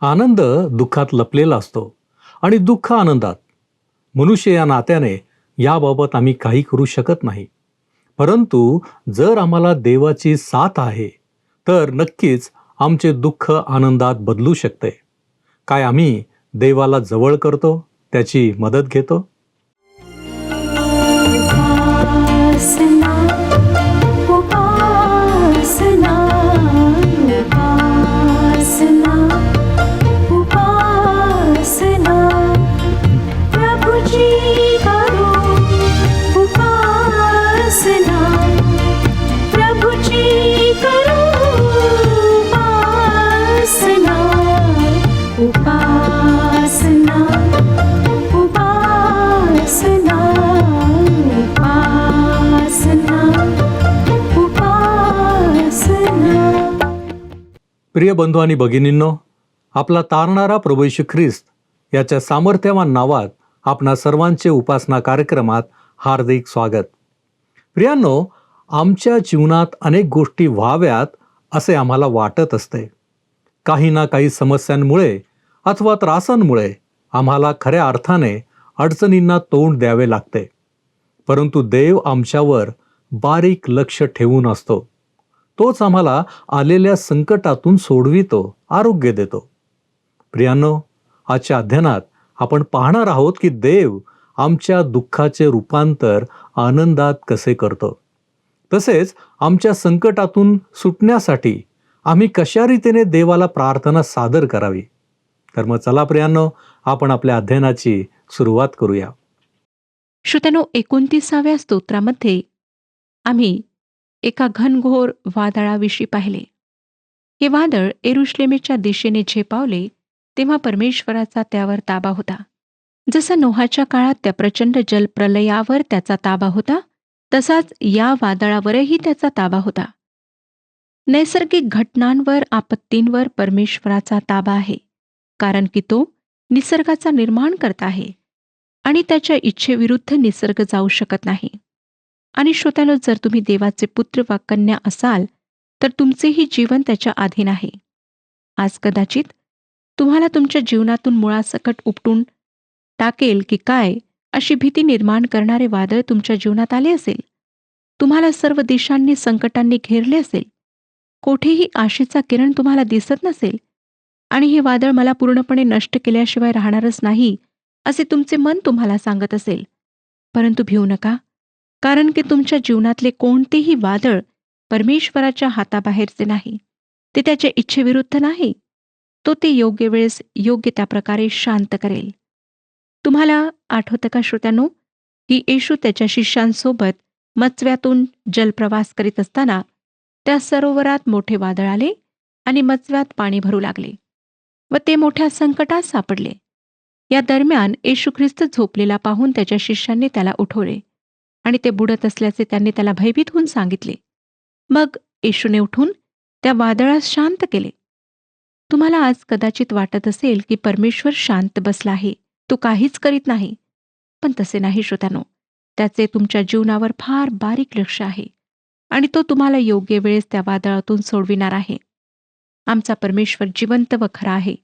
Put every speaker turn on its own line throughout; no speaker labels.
आनंद दुःखात लपलेला असतो आणि दुःख आनंदात. मनुष्य या नात्याने याबाबत आम्ही काही करू शकत नाही. परंतु जर आम्हाला देवाची साथ आहे, तर नक्कीच आमचे दुःख आनंदात बदलू शकते. काय आम्ही देवाला जवळ करतो, त्याची मदत घेतो?
उपासना उपासना उपासना उपासना प्रभुजी करो उपासना प्रभुजी करो उपासना उपासना उपासना उपासना उपासना.
प्रिय बंधू आणि भगिनींनो, आपला तारणारा प्रभू येशू ख्रिस्त याच्या सामर्थ्यवान नावात आपणा सर्वांचे उपासना कार्यक्रमात हार्दिक स्वागत. प्रियांनो, आमच्या जीवनात अनेक गोष्टी व्हाव्यात असे आम्हाला वाटत असते. काही ना काही समस्यांमुळे अथवा त्रासांमुळे आम्हाला खऱ्या अर्थाने अडचणींना तोंड द्यावे लागते. परंतु देव आमच्यावर बारीक लक्ष ठेवून असतो. तोच आम्हाला आलेल्या संकटातून सोडवितो, आरोग्य देतो. प्रियांनो, आजच्या अध्ययनात आपण पाहणार आहोत की देव आमच्या दुःखाचे रूपांतर आनंदात कसे करतो. तसेच आमच्या संकटातून सुटण्यासाठी आम्ही कशा रीतीने देवाला प्रार्थना सादर करावी. तर मग चला प्रियांनो, आपण आपल्या अध्ययनाची सुरुवात करूया.
श्रोत्यानो, 29व्या स्तोत्रामध्ये आम्ही एका घनघोर वादळाविषयी पाहिले. हे वादळ येरुशलेमेच्या दिशेने झेपावले तेव्हा परमेश्वराचा त्यावर ताबा होता. जसा नोहाच्या काळात त्या प्रचंड जलप्रलयावर त्याचा ताबा होता, तसाच या वादळावरही त्याचा ताबा होता. नैसर्गिक घटनांवर, आपत्तींवर परमेश्वराचा ताबा आहे, कारण की तो निसर्गाचा निर्माण करता आहे आणि त्याच्या इच्छेविरुद्ध निसर्ग जाऊ शकत नाही. आणि श्रोत्यानो, जर तुम्ही देवाचे पुत्र वा कन्या असाल तर तुमचेही जीवन त्याच्या अधीन आहे. आज कदाचित तुम्हाला तुमच्या जीवनातून मुळासकट उपटून टाकेल की काय अशी भीती निर्माण करणारे वादळ तुमच्या जीवनात आले असेल. तुम्हाला सर्व दिशांनी संकटांनी घेरले असेल. कोठेही आशेचा किरण तुम्हाला दिसत नसेल आणि हे वादळ मला पूर्णपणे नष्ट केल्याशिवाय राहणारच नाही असे तुमचे मन तुम्हाला सांगत असेल. परंतु भिवू नका, कारण की तुमच्या जीवनातले कोणतेही वादळ परमेश्वराच्या हाताबाहेरचे नाही. ते त्याच्या इच्छेविरुद्ध नाही. तो ते योग्य वेळेस योग्य त्या प्रकारे शांत करेल. तुम्हाला आठवतं का श्रोत्यानो, की येशू त्याच्या शिष्यांसोबत मत्स्यातून जलप्रवास करीत असताना त्या सरोवरात मोठे वादळ आले आणि मत्स्यात पाणी भरू लागले व ते मोठ्या संकटात सापडले. या दरम्यान येशू ख्रिस्त झोपलेला पाहून त्याच्या शिष्यांनी त्याला उठवले आणि ते बुडत असल्याचे त्यांनी त्याला भयभीत होऊन सांगितले. मग येशूने उठून त्या वादळास शांत केले. तुम्हाला आज कदाचित वाटत असेल की परमेश्वर शांत बसला आहे, तो काहीच करीत नाही. पण तसे नाही श्रोत्यानो. त्याचे तुमच्या जीवनावर फार बारीक लक्ष आहे आणि तो तुम्हाला योग्य वेळेस त्या वादळातून सोडविणार आहे. आमचा परमेश्वर जिवंत व खरा आहे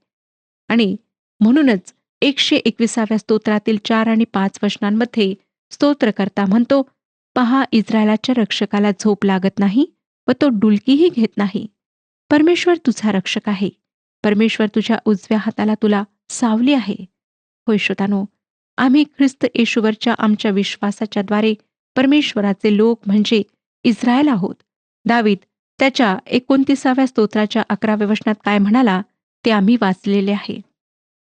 आणि म्हणूनच 121व्या स्तोत्रातील 4 आणि 5 वचनांमध्ये स्तोत्रकर्ता म्हणतो, पहा, इस्रायलाच्या रक्षकाला झोप लागत नाही व तो डुलकीही घेत नाही. परमेश्वर तुझा रक्षक आहे. परमेश्वर तुझ्या उजव्या हाताला तुला सावली आहे. होय श्रोतानो, आम्ही ख्रिस्त येशूवरच्या आमच्या विश्वासाच्या द्वारे परमेश्वराचे लोक म्हणजे इस्रायल आहोत. दावीद त्याच्या 29व्या स्तोत्राच्या 11व्या वचनात काय म्हणाला ते आम्ही वाचलेले आहे.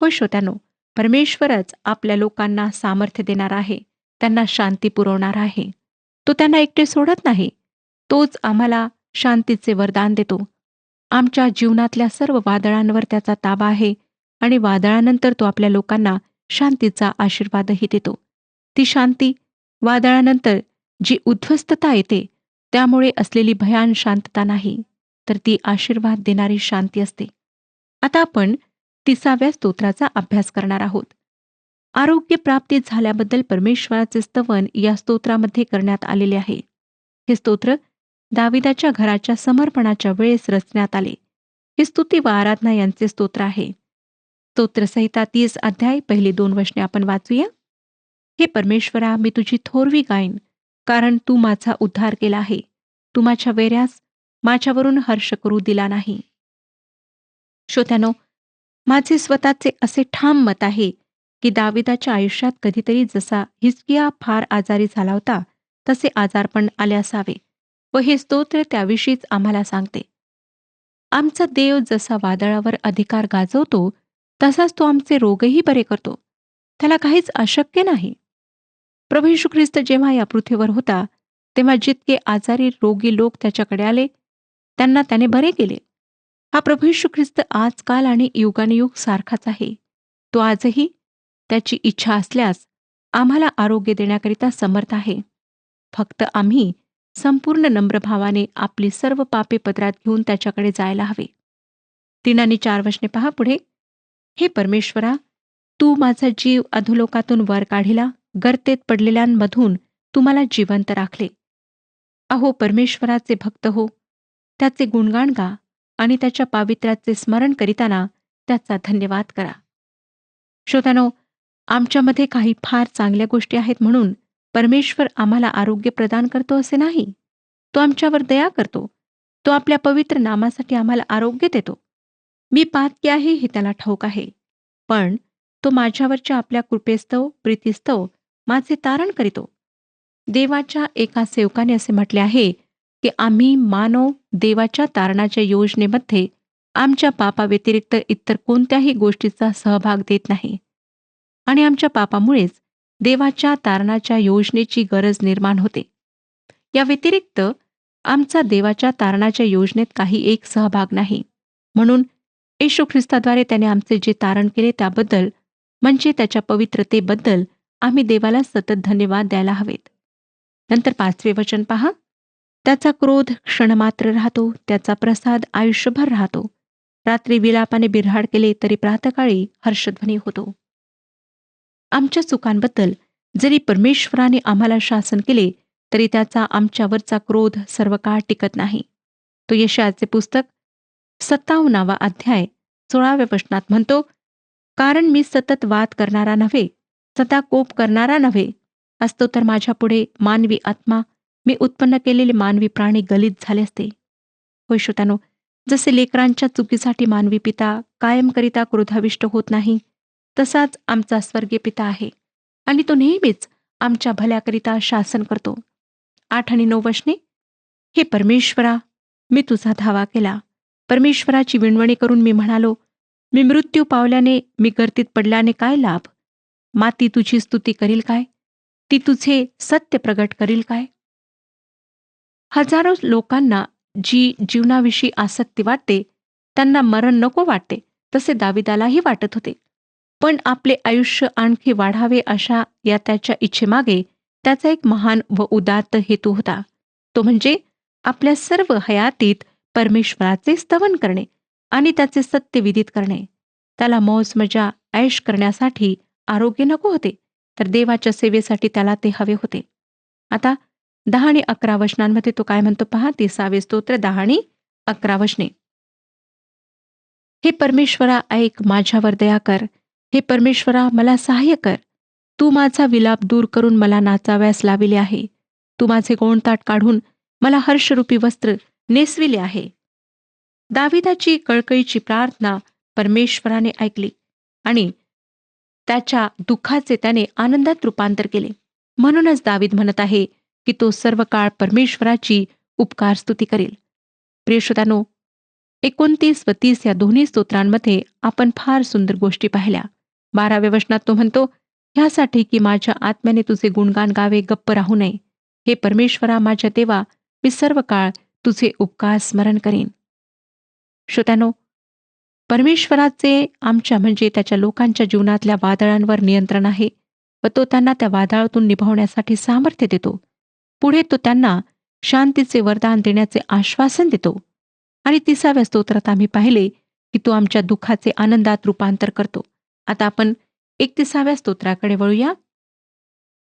होय श्रोत्यानो, परमेश्वरच आपल्या लोकांना सामर्थ्य देणार आहे, त्यांना शांती पुरवणार आहे. तो त्यांना एकटे सोडत नाही. तोच आम्हाला शांतीचे वरदान देतो. आमच्या जीवनातल्या सर्व वादळांवर त्याचा ताबा आहे आणि वादळानंतर तो आपल्या लोकांना शांतीचा आशीर्वादही देतो. ती शांती वादळानंतर जी उद्ध्वस्तता येते त्यामुळे असलेली भयान शांतता नाही, तर ती आशीर्वाद देणारी शांती असते. आता आपण 30व्या स्तोत्राचा अभ्यास करणार आहोत. आरोग्य प्राप्ती झाल्याबद्दल परमेश्वराचे स्तवन या स्तोत्रामध्ये करण्यात आलेले आहे. हे स्तोत्र दाविदाच्या घराच्या समर्पणाच्या वेळेस रचण्यात आले. हे स्तुती व आराधना यांचे स्तोत्र आहे. स्तोत्रसंहिता 30 अध्याय पहिली 2 वचने आपण वाचूया. हे परमेश्वरा, मी तुझी थोरवी गाईन, कारण तू माझा उद्धार केला आहे. तू माझ्या वैऱ्यास माझ्यावरून हर्ष करू दिला नाही. श्रोत्यानो, माझे स्वतःचे असे ठाम मत आहे की दाविदाच्या आयुष्यात कधीतरी जसा हिजकिया फार आजारी झाला होता, तसे आजारपण आले असावे व हे स्तोत्र त्याविषयीच आम्हाला सांगते. आमचा देव जसा वादळावर अधिकार गाजवतो, तसाच तो आमचे रोगही बरे करतो. त्याला काहीच अशक्य नाही. प्रभू येशू ख्रिस्त जेव्हा या पृथ्वीवर होता, तेव्हा जितके आजारी रोगी लोक त्याच्याकडे आले, त्यांना त्याने बरे केले. हा प्रभू येशू ख्रिस्त आजकाल आणि युगानुयुग सारखाच आहे. तो आजही त्याची इच्छा असल्यास आम्हाला आरोग्य देण्याकरिता समर्थ आहे. फक्त आम्ही संपूर्ण नम्रभावाने आपली सर्व पापे पदरात घेऊन त्याच्याकडे जायला हवे. 3 आणि 4 वचने पहा पुढे. हे परमेश्वरा, तू माझा जीव अधोलोकातून वर काढिला, गर्तेत पडलेल्यांमधून तू मला जिवंत राखले. अहो परमेश्वराचे भक्त हो, त्याचे गुणगान गा आणि त्याच्या पावित्र्याचे स्मरण करीताना त्याचा धन्यवाद करा. श्रोत्यानो, आमच्यामध्ये काही फार चांगल्या गोष्टी आहेत म्हणून परमेश्वर आम्हाला आरोग्य प्रदान करतो असे नाही. तो आमच्यावर दया करतो. तो आपल्या पवित्र नामासाठी आम्हाला आरोग्य देतो. मी पातकी आहे हे त्याला ठाऊक आहे, पण तो माझ्यावरच्या आपल्या कृपेस्तव प्रीतिस्तव माझे तारण करीतो. देवाच्या एका सेवकाने असे म्हटले आहे की आम्ही मानव देवाच्या तारणाच्या योजनेमध्ये आमच्या पापाव्यतिरिक्त इतर कोणत्याही गोष्टीचा सहभाग देत नाही आणि आमच्या पापामुळेच देवाच्या तारणाच्या योजनेची गरज निर्माण होते. या व्यतिरिक्त आमचा देवाच्या तारणाच्या योजनेत काही एक सहभाग नाही. म्हणून येशू ख्रिस्ताद्वारे त्याने आमचे जे तारण केले त्याबद्दल, म्हणजे त्याच्या पवित्रतेबद्दल आम्ही देवाला सतत धन्यवाद द्यायला हवेत. नंतर 5वे वचन पहा. त्याचा क्रोध क्षणमात्र राहतो, त्याचा प्रसाद आयुष्यभर राहतो. रात्री विलापाने बिऱ्हाड केले तरी प्रातःकाळी हर्षध्वनी होतो. आमच्या चुकांबद्दल जरी परमेश्वराने आम्हाला शासन केले, तरी त्याचा आमच्यावरचा क्रोध सर्व काळ टिकत नाही. तो यशायाचे पुस्तक 57 अध्याय 16व्या वचनात म्हणतो, कारण मी सतत वाद करणारा नव्हे, सदा कोप करणारा नव्हे असतो तर माझ्या पुढे मानवी आत्मा, मी उत्पन्न केलेले मानवी प्राणी गलित झाले असते. होय श्रोत्यानो, जसे लेकरांच्या चुकीसाठी मानवी पिता कायमकरिता क्रोधाविष्ट होत नाही, तसाच आमचा स्वर्गीय पिता आहे आणि तो नेहमीच आमच्या भल्याकरिता शासन करतो. 8 आणि 9 वचने. हे परमेश्वरा, मी तुझा धावा केला. परमेश्वराची विणवणी करून मी म्हणालो, मी मृत्यू पावल्याने, मी गर्दीत पडल्याने काय लाभ? माती तुझी स्तुती करील काय? ती तुझे सत्य प्रगट करील काय? हजारो लोकांना जी जीवनाविषयी आसक्ती वाटते, त्यांना मरण नको वाटते, तसे दाविदालाही वाटत होते. पण आपले आयुष्य आणखी वाढावे अशा या त्याच्या इच्छेमागे त्याचा एक महान व उदात्त हेतू होता. तो म्हणजे आपल्या सर्व हयातीत परमेश्वराचे स्तवन करणे आणि त्याचे सत्य विदित करणे. त्याला मौज मजा ऐश करण्यासाठी आरोग्य नको होते, तर देवाच्या सेवेसाठी त्याला ते हवे होते. आता 10 आणि 11 वचनांमध्ये तो काय म्हणतो पहा. 30वे स्तोत्र 10 आणि 11 वचने. हे परमेश्वरा, ऐक, माझ्यावर दया कर. हे परमेश्वरा, मला सहाय्य कर. तू माझा विलाप दूर करून मला नाचाव्यास लाविले आहे. तू माझे गोणताट काढून मला हर्षरूपी वस्त्र नेसविले आहे. दाविदाची कळकळीची प्रार्थना परमेश्वराने ऐकली आणि त्याच्या दुःखाचे त्याने आनंदात रूपांतर केले. म्हणूनच दावीद म्हणत आहे की तो सर्व काळ परमेश्वराची उपकार स्तुती करेल. प्रिय श्रोत्यानो, 29 व 30 या दोन्ही स्तोत्रांमध्ये आपण फार सुंदर गोष्टी पाहिल्या. 12व्या वचनात तो म्हणतो, ह्यासाठी की माझ्या आत्म्याने तुझे गुणगान गावे, गप्प राहू नये. हे परमेश्वरा, माझ्या देवा, मी सर्व काळ तुझे उपकार स्मरण करेन. श्रोत्यानो, परमेश्वराचे आमच्या म्हणजे त्याच्या लोकांच्या जीवनातल्या वादळांवर नियंत्रण आहे व तो त्यांना त्या वादळातून निभावण्यासाठी सामर्थ्य देतो. पुढे तो त्यांना शांतीचे वरदान देण्याचे आश्वासन देतो. आणि 30व्या स्तोत्रात आम्ही पाहिले की तो आमच्या दुःखाचे आनंदात रूपांतर करतो. आता आपण 31व्या स्तोत्राकडे वळूया.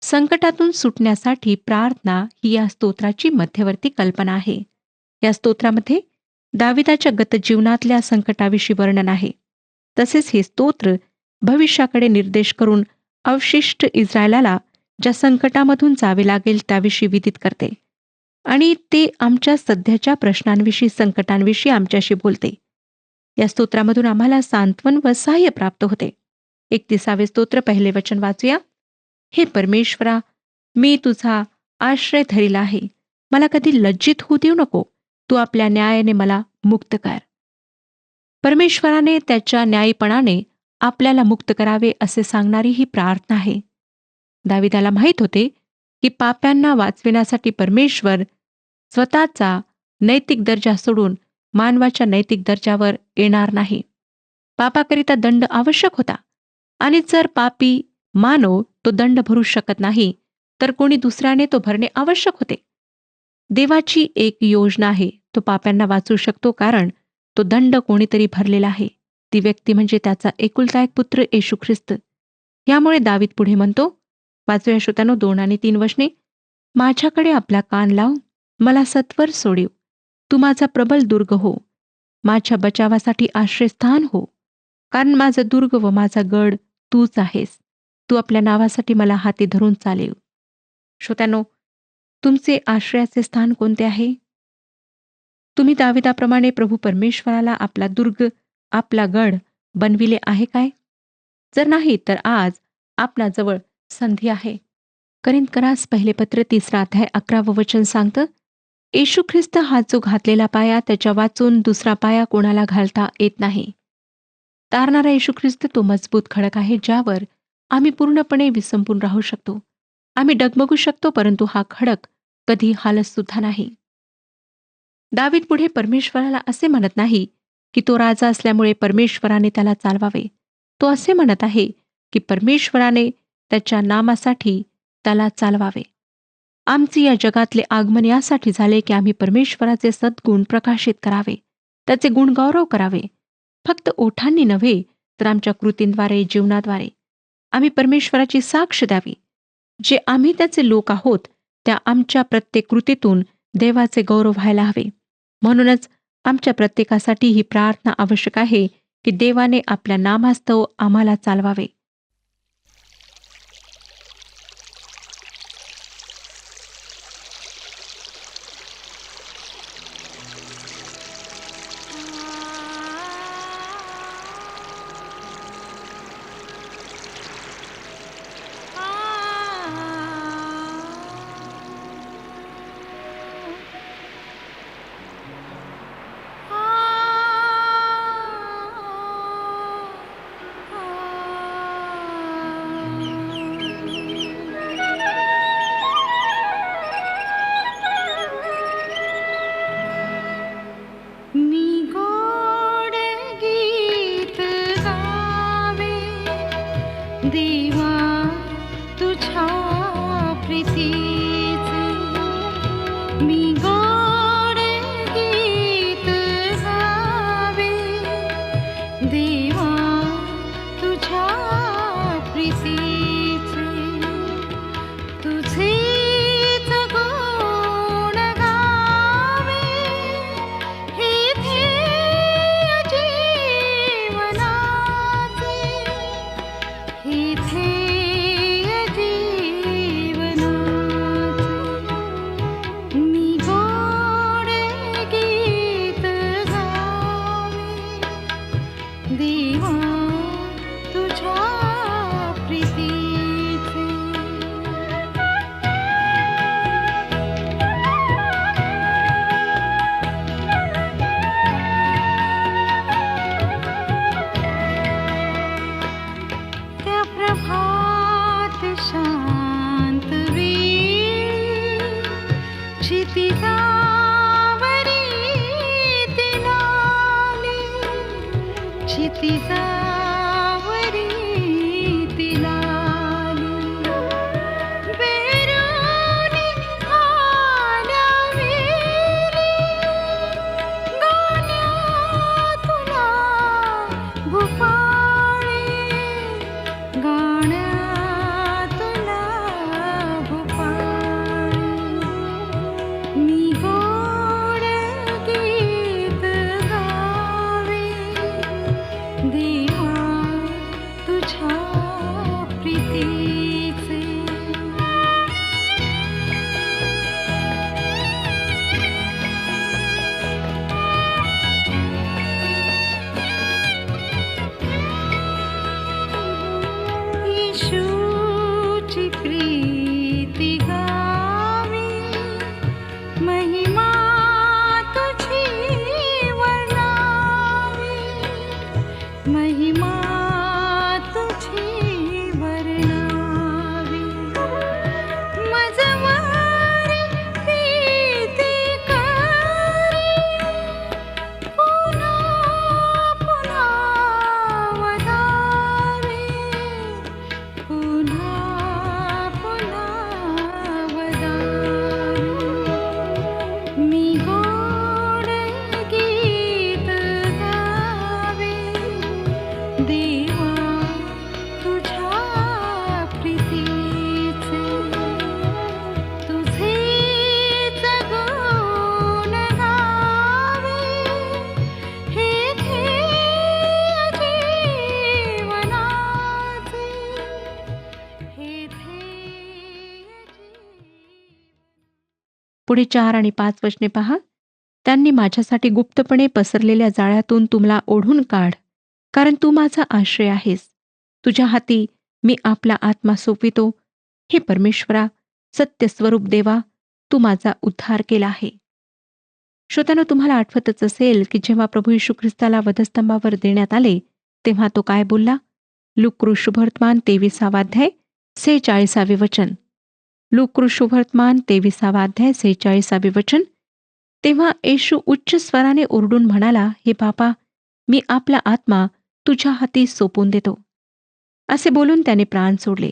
संकटातून सुटण्यासाठी प्रार्थना ही या स्तोत्राची मध्यवर्ती कल्पना आहे. या स्तोत्रामध्ये दाविदाच्या गतजीवनातल्या संकटाविषयी वर्णन आहे. तसेच हे स्तोत्र भविष्याकडे निर्देश करून अवशिष्ट इस्रायलाला ज्या संकटामधून जावे लागेल त्याविषयी विदित करते आणि ते आमच्या सध्याच्या प्रश्नांविषयी संकटांविषयी आमच्याशी बोलते. या स्तोत्रामधून आम्हाला सांत्वन व सहाय्य प्राप्त होते. 31 स्तोत्र पहिले वचन वाचूया. हे परमेश्वरा, मी तुझा आश्रय धरिला आहे. मला कधी लज्जित होऊ देऊ नको. तू आपल्या न्यायाने मला मुक्त कर. परमेश्वराने त्याच्या न्यायीपणाने आपल्याला मुक्त करावे असे सांगणारी ही प्रार्थना आहे. दाविदाला माहीत होते की पाप्यांना वाचविण्यासाठी परमेश्वर स्वतःचा नैतिक दर्जा सोडून मानवाच्या नैतिक दर्जावर येणार नाही. पापाकरिता दंड आवश्यक होता आणि जर पापी मानव तो दंड भरू शकत नाही तर कोणी दुसऱ्याने तो भरणे आवश्यक होते. देवाची एक योजना आहे. तो पाप्यांना वाचवू शकतो कारण तो दंड कोणीतरी भरलेला आहे. ती व्यक्ती म्हणजे त्याचा एकुलता एक पुत्र येशू ख्रिस्त. यामुळे दावीद पुढे म्हणतो, वाचूया श्रोत्यानो 2 आणि 3 वचने. माझ्याकडे आपला कान लाव, मला सत्वर सोडीव. तू माझा प्रबल दुर्ग हो, माझ्या बचावासाठी आश्रयस्थान हो. कारण माझा दुर्ग व माझा गड तूच आहेस. तू आपल्या नावासाठी मला हाती धरून चालेव. श्रोत्यानो, तुमचे आश्रयाचे स्थान कोणते आहे? तुम्ही दाविदाप्रमाणे प्रभू परमेश्वराला आपला दुर्ग, आपला गड बनविले आहे काय? जर नाही तर आज आपणाजवळ संधी आहे. करिंथकरास पहिले पत्र 3 अध्याय 11 वचन सांगतं, येशू ख्रिस्त हा जो घातलेला पाया त्याच्या वाचून दुसरा पाया कोणाला घालता येत नाही. तारणारा येशू ख्रिस्त तो मजबूत खडक आहे ज्यावर आम्ही पूर्णपणे विसंपून राहू शकतो. आम्ही डगमगू शकतो परंतु हा खडक कधी हालत सुद्धा नाही. दावीद पुढे परमेश्वराला असे म्हणत नाही की तो राजा असल्यामुळे परमेश्वराने त्याला चालवावे. तो असे म्हणत आहे की परमेश्वराने त्याच्या नामासाठी त्याला चालवावे. आमचे या जगातले आगमन यासाठी झाले की आम्ही परमेश्वराचे सद्गुण प्रकाशित करावे, त्याचे गुणगौरव करावे. फक्त ओठांनी नव्हे तर आमच्या कृतींद्वारे, जीवनाद्वारे आम्ही परमेश्वराची साक्ष द्यावी. जे आम्ही त्याचे लोक आहोत त्या आमच्या प्रत्येक कृतीतून देवाचे गौरव व्हायला हवे. म्हणूनच आमच्या प्रत्येकासाठी ही प्रार्थना आवश्यक आहे की देवाने आपल्या नामास्तव आम्हाला चालवावे.
मी गोड गीत गावे देवा तुझ्या प्रीतीचे. मी गोड गीत गावे देवा तुझ्या प्रीतीचे. तुझेच गुण गावे हे ध्येय जीवनाचे. हे ध्येय जीवनाचे. मी गोड गीत गावे देवा तुझ्या प्रीतीचे. त्या प्रभात शांत वेळी क्षितिजावरी तिलाली. क्षितिजावरी तिलाली. बेरोनी आल्या वेली गाण्यातुला भूपाळी. गाण्यातुला भूपाळी. मी गोड गीत गावे देवा तुझ्या प्रीतीचे. येशूची प्रीती गावी, महिमा तुझी वर्णावी, महिमा तुझी वर्णावी. मजवारी प्रीती करी, पुन्हा पुन्हा वदावी, पुन्हा पुन्हा वदावी. मी गोड गीत गावे, देवा तुझ्या प्रीतीचे. तुझेच गुण गावे, हे ध्येय जीवनाचे, हे ध्येय
पुढे 4 आणि 5 वचने पहा. त्यांनी माझ्यासाठी गुप्तपणे पसरलेल्या जाळ्यातून तू मला ओढून काढ, कारण तू माझा आश्रय आहेस. तुझ्या हाती मी आपला आत्मा सोपवितो. हे परमेश्वरा, सत्य स्वरूप देवा, तू माझा उद्धार केला आहे. श्रोत्यानो, तुम्हाला आठवतच असेल की जेव्हा प्रभू येशू ख्रिस्ताला वधस्तंभावर देण्यात आले, तेव्हा तो काय बोलला? लूका शुभवर्तमान 23 अध्याय 46 वचन. लूका शुभवर्तमान 23 अध्याय 46 वचन. तेव्हा येशू उच्च स्वराने ओरडून म्हणाला, हे बापा, मी आपला आत्मा तुझ्या हाती सोपून देतो. असे बोलून त्याने प्राण सोडले.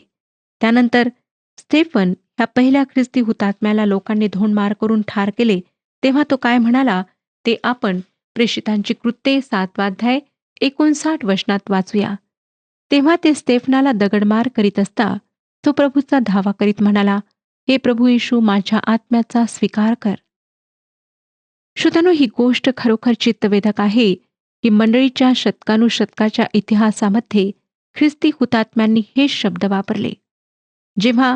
त्यानंतर स्तेफन ह्या पहिल्या ख्रिस्ती हुतात्म्याला लोकांनी धोंडमार करून ठार केले, तेव्हा तो काय म्हणाला ते आपण प्रेषितांची कृत्ये 7 अध्याय 59 वचनात वाचूया. तेव्हा ते स्तेफनाला दगडमार करीत असता तो प्रभूचा धावा करीत म्हणाला, हे प्रभू येशू, माझ्या आत्म्याचा स्वीकार कर. श्रोत्यानो, ही गोष्ट खरोखर चित्तवेधक आहे की मंडळीच्या शतकानुशतकाच्या इतिहासामध्ये ख्रिस्ती हुतात्म्यांनी हे शब्द वापरले. जेव्हा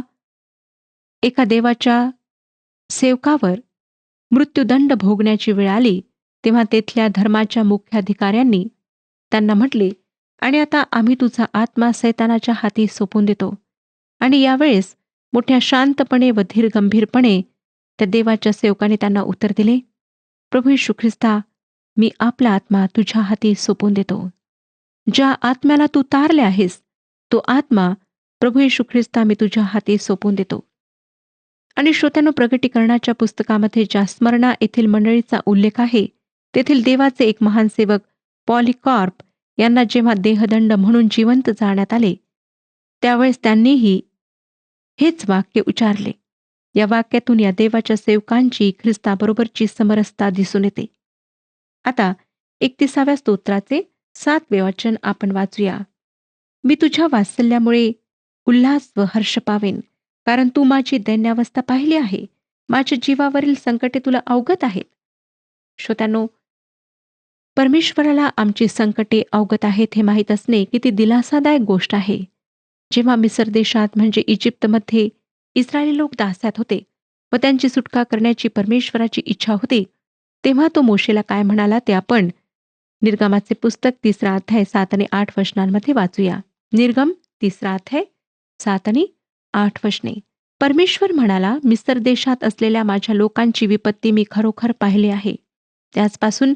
एका देवाच्या सेवकावर मृत्यूदंड भोगण्याची वेळ आली, तेव्हा तेथल्या धर्माच्या मुख्याधिकाऱ्यांनी त्यांना म्हटले, आणि आता आम्ही तुझा आत्मा सैतानाच्या हाती सोपून देतो. आणि यावेळेस मोठ्या शांतपणे व धीरगंभीरपणे त्या देवाच्या सेवकाने त्यांना उत्तर दिले, प्रभू येशू ख्रिस्ता, मी आपला आत्मा तुझ्या हाती सोपून देतो. ज्या आत्म्याला तू तारले आहेस, तो आत्मा प्रभू येशू ख्रिस्ता मी तुझ्या हाती सोपून देतो. आणि श्रोत्यानो, प्रकटीकरणाच्या पुस्तकामध्ये ज्या स्मरणा येथील मंडळीचा उल्लेख आहे, तेथील देवाचे एक महान सेवक पॉलिकॉर्प यांना जेव्हा देहदंड म्हणून जिवंत जाळण्यात आले, त्यावेळेस त्यांनीही हेच वाक्य उच्चारले. या वाक्यातून या देवाच्या सेवकांची ख्रिस्ताबरोबरची समरसता दिसून येते. आता 31व्या स्तोत्राचे 7वे वचन आपण वाचूया. मी तुझ्या वात्सल्यामुळे उल्हास व हर्ष पावेन, कारण तू माझी दैन्यावस्था पाहिली आहे. माझ्या जीवावरील संकटे तुला अवगत आहेत. श्रोत्यांनो, परमेश्वराला आमची संकटे अवगत आहेत हे माहीत असणे किती दिलासादायक गोष्ट आहे. जेव्हा मिसर देशात म्हणजे इजिप्तमध्ये इस्रायली लोक दास्यात होते व त्यांची सुटका करण्याची परमेश्वराची इच्छा होती, तेव्हा तो मोशेला काय म्हणाला ते आपण निर्गमाचे पुस्तक 3 अध्याय 7 आणि 8 वचनांमध्ये वाचूया. निर्गम 3 अध्याय 7 आणि 8 वचने. परमेश्वर म्हणाला, मिसर देशात असलेल्या माझ्या लोकांची विपत्ती मी खरोखर पाहिली आहे. त्याचपासून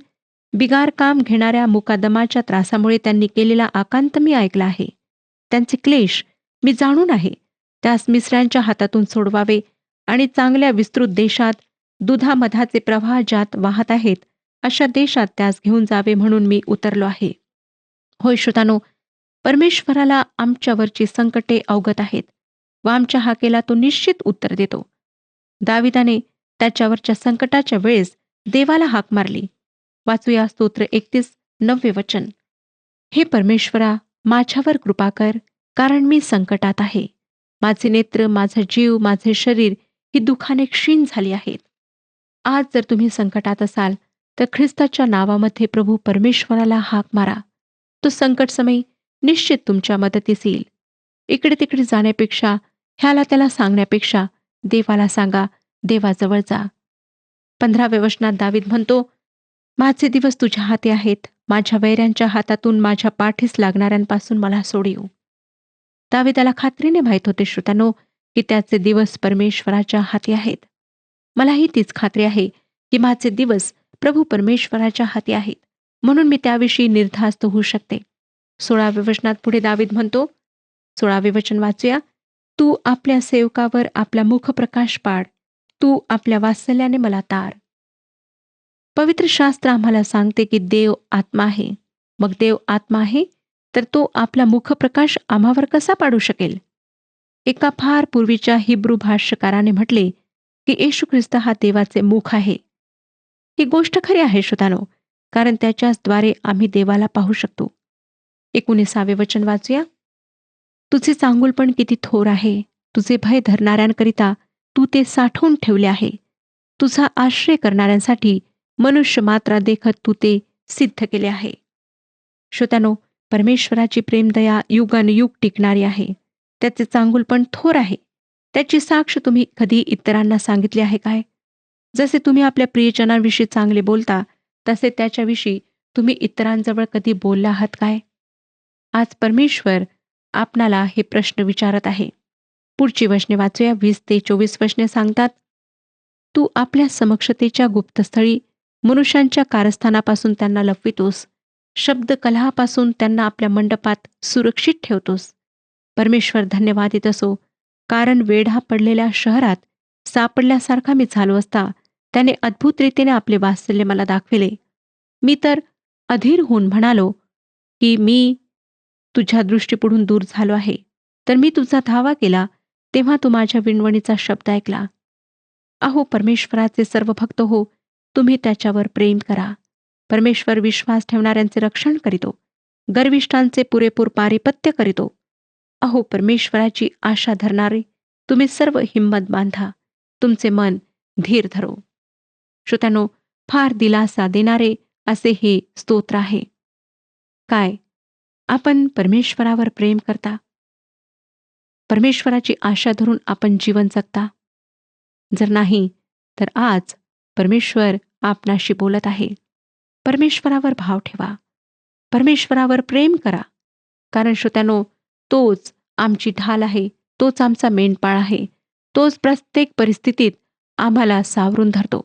बिगार काम घेणाऱ्या मुकादमाच्या त्रासामुळे त्यांनी केलेला आकांत मी ऐकला आहे. त्यांचे क्लेश मी जाणून आहे. त्यास मिस्रांच्या हातातून सोडवावे आणि चांगल्या विस्तृत देशात दुधामधाचे प्रवाह ज्यात वाहत आहेत अशा देशात त्यास घेऊन जावे म्हणून मी उतरलो आहे. होय श्रोतानो, परमेश्वराला आमच्यावरची संकटे अवगत आहेत व आमच्या हाकेला तो निश्चित उत्तर देतो. दाविदाने त्याच्यावरच्या संकटाच्या वेळेस देवाला हाक मारली. वाचूया स्तोत्र 31 वचन. हे परमेश्वरा, माझ्यावर कृपा कर, कारण मी संकटात आहे. माझे नेत्र, माझा जीव, माझे शरीर ही दुःखाने क्षीण झाली आहेत. आज जर तुम्ही संकटात असाल तर ख्रिस्ताच्या नावामध्ये प्रभू परमेश्वराला हाक मारा. तो संकटसमयी निश्चित तुमच्या मदतीस येईल. इकडे तिकडे जाण्यापेक्षा, ह्याला त्याला सांगण्यापेक्षा देवाला सांगा, देवाजवळ जा. 15व्या वचनात दावीद म्हणतो, माझे दिवस तुझ्या हाती आहेत. माझ्या वैऱ्यांच्या हातातून माझ्या पाठीस लागणाऱ्यांपासून मला सोडवू. दावीदाला खात्रीने माहीत होते श्रोत्यानो, की त्याचे दिवस परमेश्वराच्या हाती आहेत. मलाही तीच खात्री आहे की माझे दिवस प्रभू परमेश्वराच्या हाती आहेत, म्हणून मी त्याविषयी निर्धास्त होऊ शकते. 16व्या वचनात पुढे दावीद म्हणतो, 16वे वचन वाचूया. तू आपल्या सेवकावर आपला मुखप्रकाश पाड, तू आपल्या वात्सल्याने मला तार. पवित्र शास्त्र आम्हाला सांगते की देव आत्मा आहे. मग देव आत्मा आहे तर तो आपला मुखप्रकाश आम्हावर कसा पाडू शकेल? एका फार पूर्वीच्या हिब्रू भाष्यकाराने म्हटले की येशू ख्रिस्त हा देवाचे मुख आहे. ही गोष्ट खरी आहे श्रोतानो, कारण त्याच्याचद्वारे आम्ही देवाला पाहू शकतो. 19वे वचन वाचूया. तुझे चांगुलपण किती थोर आहे, तुझे भय धरणाऱ्यांकरिता तू ते साठवून ठेवले आहे. तुझा आश्रय करणाऱ्यांसाठी मनुष्य मात्रा देखत तू ते सिद्ध केले आहे. श्रोत्यानो, परमेश्वराची प्रेमदया युगानुयुग टिकणारी आहे. त्याचे चांगुलपण थोर आहे. त्याची साक्ष तुम्ही कधी इतरांना सांगितली आहे काय? जसे तुम्ही आपल्या प्रियजनांविषयी चांगले बोलता, तसे त्याच्याविषयी तुम्ही इतरांजवळ कधी बोलला आहात काय? आज परमेश्वर आपणाला हे प्रश्न विचारत आहे. पुढची वचने वाचूया. 20 ते 24 वचने सांगतात, तू आपल्या समक्षतेच्या गुप्तस्थळी मनुष्यांच्या कारस्थानापासून त्यांना लपवितोस. शब्द कलहापासून त्यांना आपल्या मंडपात सुरक्षित ठेवतोस. परमेश्वर धन्यवादित असो, कारण वेढा पडलेल्या शहरात सापडल्यासारखा मी झालो असता त्याने अद्भुत रीतीने आपले वात्सल्य मला दाखविले. मी तर अधीर होऊन म्हणालो की मी तुझ्या दृष्टीपुढून दूर झालो आहे. तर मी तुझा धावा केला, तेव्हा तू माझ्या विणवणीचा शब्द ऐकला. अहो परमेश्वराचे सर्व भक्त हो, तुम्ही त्याच्यावर प्रेम करा. परमेश्वर विश्वास ठेवणाऱ्यांचे रक्षण करीतो, गर्विष्ठांचे पुरेपूर पारिपत्य करीतो. अहो परमेश्वराची आशा धरणारे तुम्ही सर्व हिंमत बांधा, तुमचे मन धीर धरो. श्रोत्यानो, फार दिलासा देणारे असे हे स्तोत्र आहे. काय आपण परमेश्वरावर प्रेम करता? परमेश्वराची आशा धरून आपण जीवन जगता? जर नाही तर आज परमेश्वर आपणाशी बोलत आहे. परमेश्वरावर भाव ठेवा, परमेश्वरावर प्रेम करा, कारण श्रोत्यानो, तोच आमची ढाल आहे, तोच आमचा मेंढपाळ आहे, तोच प्रत्येक परिस्थितीत आम्हाला सावरून धरतो.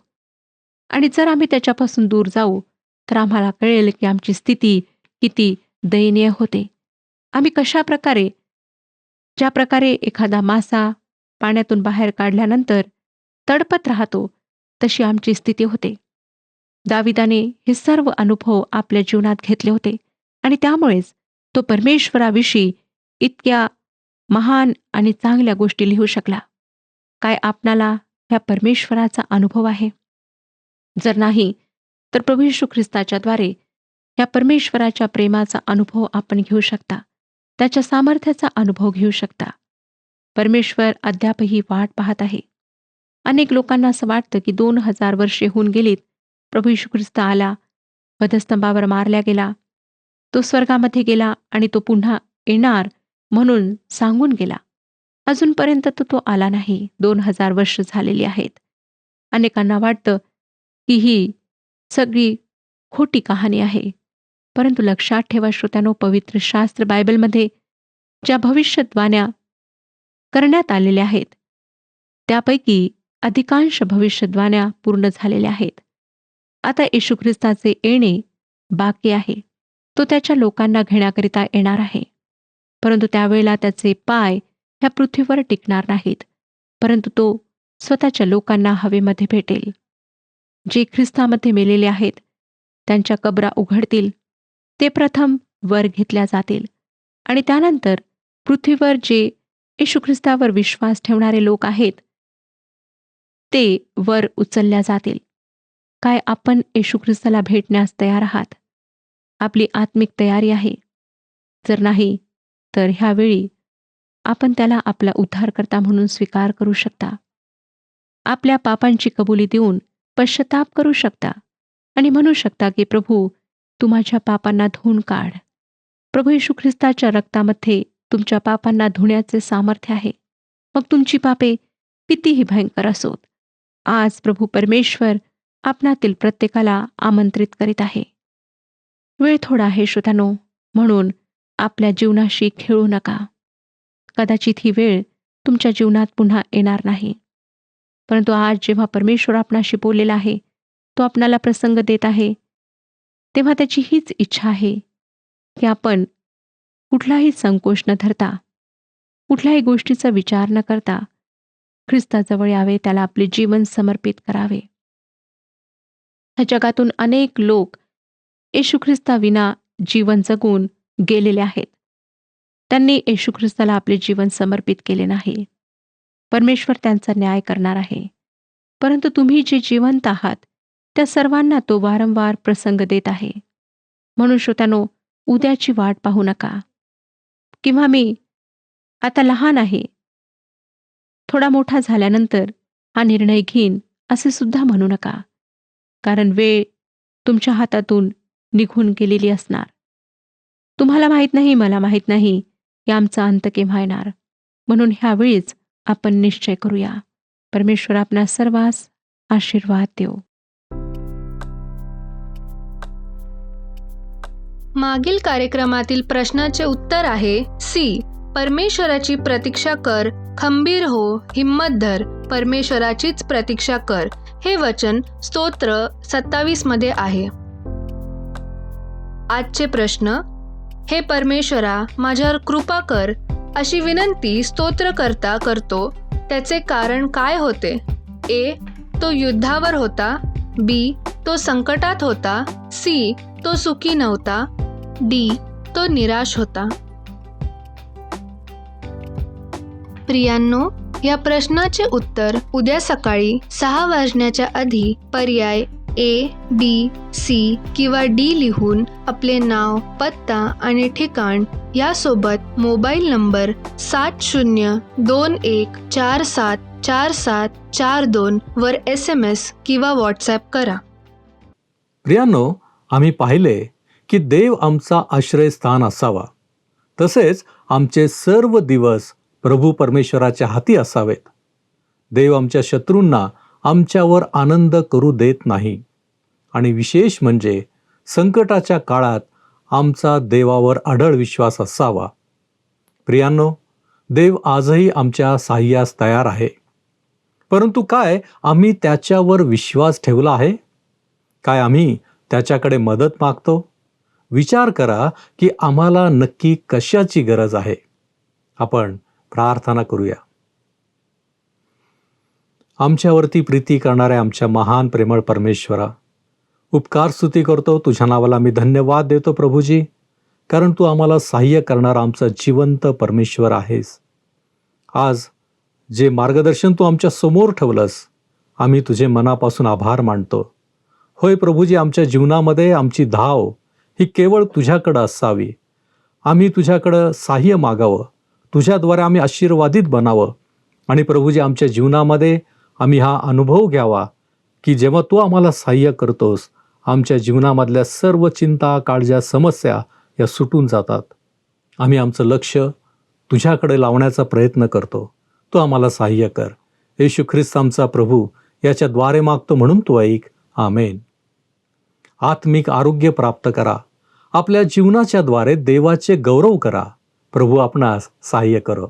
आणि जर आम्ही त्याच्यापासून दूर जाऊ तर आम्हाला कळेल की आमची स्थिती किती दयनीय होते. आम्ही कशा प्रकारे, ज्या प्रकारे एखादा मासा पाण्यातून बाहेर काढल्यानंतर तडपत राहतो, तशी आमची स्थिती होते. दाविदाने हे सर्व अनुभव आपल्या जीवनात घेतले होते आणि त्यामुळेच तो परमेश्वराविषयी इतक्या महान आणि चांगल्या गोष्टी लिहू शकला. काय आपणाला ह्या परमेश्वराचा अनुभव आहे? जर नाही तर प्रभू येशू ख्रिस्ताच्याद्वारे ह्या परमेश्वराच्या प्रेमाचा अनुभव आपण घेऊ शकता, त्याच्या सामर्थ्याचा अनुभव घेऊ शकता. परमेश्वर अद्यापही वाट पाहत आहे. अनेक लोकांना असं वाटतं की 2000 वर्षे होऊन गेलीत, प्रभू येशू ख्रिस्त आला, वधस्तंभावर मारला गेला, तो स्वर्गामध्ये गेला आणि तो पुन्हा येणार म्हणून सांगून गेला. अजूनपर्यंत तो आला नाही. 2000 वर्ष झालेली आहेत. अनेकांना वाटतं की ही सगळी खोटी कहाणी आहे. परंतु लक्षात ठेवा श्रोत्यानो, पवित्र शास्त्र बायबलमध्ये ज्या भविष्यवाण्या करण्यात आलेल्या आहेत, त्यापैकी अधिकांश भविष्यवाण्या पूर्ण झालेल्या आहेत. आता येशू ख्रिस्ताचे येणे बाकी आहे. तो त्याच्या लोकांना घेण्याकरिता येणार आहे. परंतु त्यावेळेला त्याचे पाय ह्या पृथ्वीवर टिकणार नाहीत, परंतु तो स्वतःच्या लोकांना हवेमध्ये भेटेल. जे ख्रिस्तामध्ये मेलेले आहेत त्यांच्या कबरा उघडतील, ते प्रथम वर घेतल्या जातील आणि त्यानंतर पृथ्वीवर जे येशू ख्रिस्तावर विश्वास ठेवणारे लोक आहेत ते वर उचलल्या जातील. काय आपण येशू ख्रिस्ताला भेटण्यास तयार आहात? आपली आत्मिक तयारी आहे? जर नाही तर ह्यावेळी आपण त्याला आपला उद्धारकर्ता म्हणून स्वीकार करू शकता. आपल्या पापांची कबुली देऊन पश्चाताप करू शकता आणि म्हणू शकता की प्रभू, तू माझ्या पापांना धुवून काढ. प्रभू येशू ख्रिस्ताच्या रक्तामध्ये तुमच्या पापांना धुण्याचे सामर्थ्य आहे. मग तुमची पापे कितीही भयंकर असोत, आज प्रभू परमेश्वर आपणातील प्रत्येकाला आमंत्रित करीत आहे. वेळ थोडा आहे श्रोत्यानो, म्हणून आपल्या जीवनाशी खेळू नका. कदाचित ही वेळ तुमच्या जीवनात पुन्हा येणार नाही, परंतु आज जेव्हा परमेश्वर आपणाशी बोललेला आहे, तो आपणाला प्रसंग देत आहे, तेव्हा त्याची हीच इच्छा आहे की आपण कुठलाही संकोच न धरता, कुठल्याही गोष्टीचा विचार न करता ख्रिस्ताजवळ यावे, त्याला आपले जीवन समर्पित करावे. ह्या जगातून अनेक लोक येशू ख्रिस्ताविना जीवन जगून गेलेले आहेत. त्यांनी येशू ख्रिस्ताला आपले जीवन समर्पित केले नाही. परमेश्वर त्यांचा न्याय करणार आहे. परंतु तुम्ही जे जिवंत आहात त्या सर्वांना तो वारंवार प्रसंग देत आहे. म्हणून श्रोत्यानो, उद्याची वाट पाहू नका, किंवा मी आता लहान आहे, थोडा मोठा झाल्यानंतर हा निर्णय घेईन असे सुद्धा म्हणू नका, कारण वेळ तुमच्या हातातून निघून गेलेली असणार. तुम्हाला माहीत नाही, मला माहीत नाही की आमचा अंत केव्हा येणार. म्हणून ह्यावेळीच आपण निश्चय करूया. परमेश्वर आपणा सर्वांस आशीर्वाद देव.
मागील कार्यक्रमातील प्रश्नाचे उत्तर आहे सी. परमेश्वराची प्रतीक्षा कर, खंबीर हो, हिम्मत धर, परमेश्वराचीच प्रतीक्षा कर. हे वचन स्तोत्र 27 मध्ये आहे. आजचे प्रश्न: हे परमेश्वरा, माझ्यावर कृपा कर अशी विनंती स्तोत्रकर्ता करतो, त्याचे कारण काय होते? ए. तो युद्धावर होता. बी. तो संकटात होता. सी. तो सुखी नव्हता. डी. तो निराश होता. प्रियांनो, या प्रश्नाचे उत्तर उद्या सकाळी 6 वाजण्याच्या आधी पर्याय ए, बी, सी किंवा डी लिहून आपले नाव, पत्ता आणि ठिकाण यासोबत मोबाईल नंबर 7021474742 वर SMS किंवा व्हॉट्सॲप करा.
प्रियांनो, आम्ही पाहिले की देव आमचा आश्रयस्थान असावा, तसेच आमचे सर्व दिवस प्रभू परमेश्वराच्या हाती असावेत. देव आमच्या शत्रूंना आमच्यावर आनंद करू देत नाही, आणि विशेष म्हणजे संकटाच्या काळात आमचा देवावर अढळ विश्वास असावा. प्रियांनो, देव आजही आमच्या साह्यास तयार आहे. परंतु काय आम्ही त्याच्यावर विश्वास ठेवला आहे? काय आम्ही त्याच्याकडे मदत मागतो? विचार करा की आम्हाला नक्की कशाची गरज आहे. आपण प्रार्थना करूया. आमच्यावरती प्रीती करणाऱ्या आमच्या महान प्रेमळ परमेश्वरा, उपकार स्तुती करतो, तुझ्या नावाला मी धन्यवाद देतो प्रभूजी, कारण तू आम्हाला सहाय्य करणारा आमचा जिवंत परमेश्वर आहेस. आज जे मार्गदर्शन तू आमच्या समोर ठेवलंस, आम्ही तुझे मनापासून आभार मानतो. होय प्रभूजी, आमच्या जीवनामध्ये आमची धाव ही केवळ तुझ्याकडं असावी. आम्ही तुझ्याकडं सहाय्य मागावं, तुझ्याद्वारे आम्ही आशीर्वादित बनावं. आणि प्रभूजी, आमच्या जीवनामध्ये आम्ही हा अनुभव घ्यावा की जेव्हा तू आम्हाला सहाय्य करतोस, आमच्या जीवनामधल्या सर्व चिंता, काळज्या, समस्या या सुटून जातात. आम्ही आमचं लक्ष तुझ्याकडे लावण्याचा प्रयत्न करतो. तू आम्हाला सहाय्य कर. येशू ख्रिस्त आमचा प्रभू याच्याद्वारे मागतो, म्हणून तू ऐक. आमेन. आत्मिक आरोग्य प्राप्त करा. आपल्या जीवनाच्या द्वारे देवाचे गौरव करा. प्रभू आपणास सहाय्य करो.